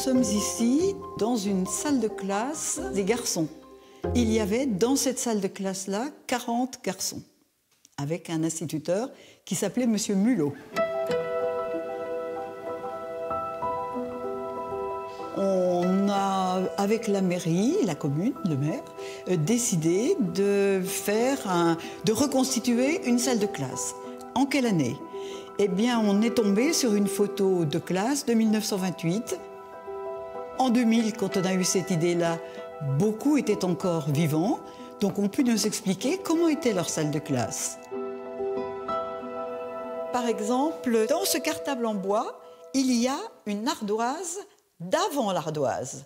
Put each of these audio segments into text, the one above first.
sommes ici dans une salle de classe des garçons. Il y avait dans cette salle de classe-là 40 garçons, avec un instituteur qui s'appelait Monsieur Mulot. On a, avec la mairie, la commune, le maire, décidé de reconstituer une salle de classe. En quelle année? Eh bien, on est tombé sur une photo de classe de 1928. En 2000, quand on a eu cette idée-là, beaucoup étaient encore vivants, donc on peut nous expliquer comment était leur salle de classe. Par exemple, dans ce cartable en bois, il y a une ardoise d'avant l'ardoise,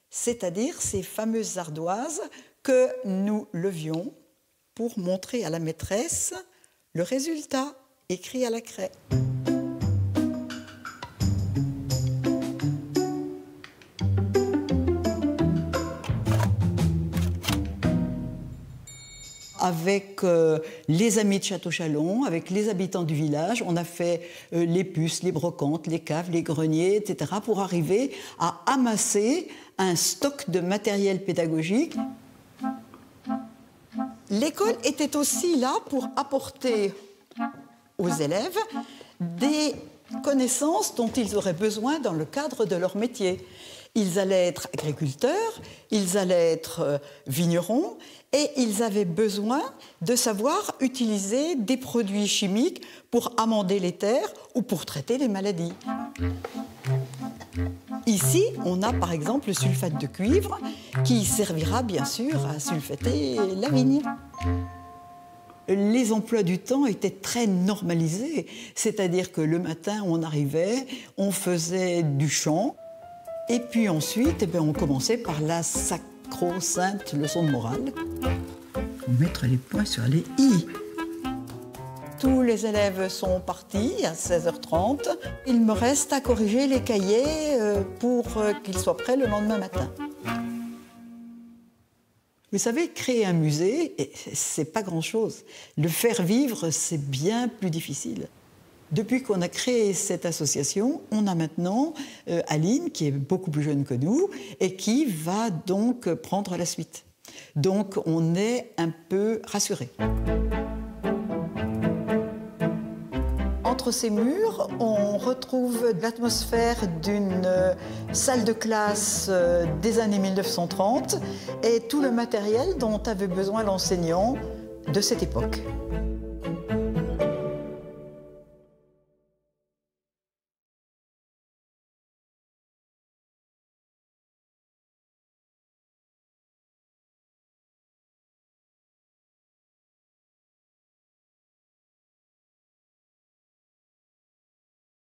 c'est-à-dire ces fameuses ardoises que nous levions pour montrer à la maîtresse le résultat écrit à la craie. Avec les amis de Château-Chalon, avec les habitants du village, on a fait les puces, les brocantes, les caves, les greniers, etc. pour arriver à amasser un stock de matériel pédagogique. L'école était aussi là pour apporter aux élèves des connaissances dont ils auraient besoin dans le cadre de leur métier. Ils allaient être agriculteurs, ils allaient être vignerons, et ils avaient besoin de savoir utiliser des produits chimiques pour amender les terres ou pour traiter les maladies. Ici, on a par exemple le sulfate de cuivre qui servira bien sûr à sulfater la vigne. Les emplois du temps étaient très normalisés, c'est-à-dire que le matin, on arrivait, on faisait du champ, et puis ensuite, on commençait par la sacro-sainte leçon de morale. Mettre les points sur les i. Tous les élèves sont partis à 16h30. Il me reste à corriger les cahiers pour qu'ils soient prêts le lendemain matin. Vous savez, créer un musée, c'est pas grand-chose. Le faire vivre, c'est bien plus difficile. Depuis qu'on a créé cette association, on a maintenant Aline, qui est beaucoup plus jeune que nous, et qui va donc prendre la suite. Donc on est un peu rassurés. Entre ces murs, on retrouve l'atmosphère d'une salle de classe des années 1930 et tout le matériel dont avait besoin l'enseignant de cette époque.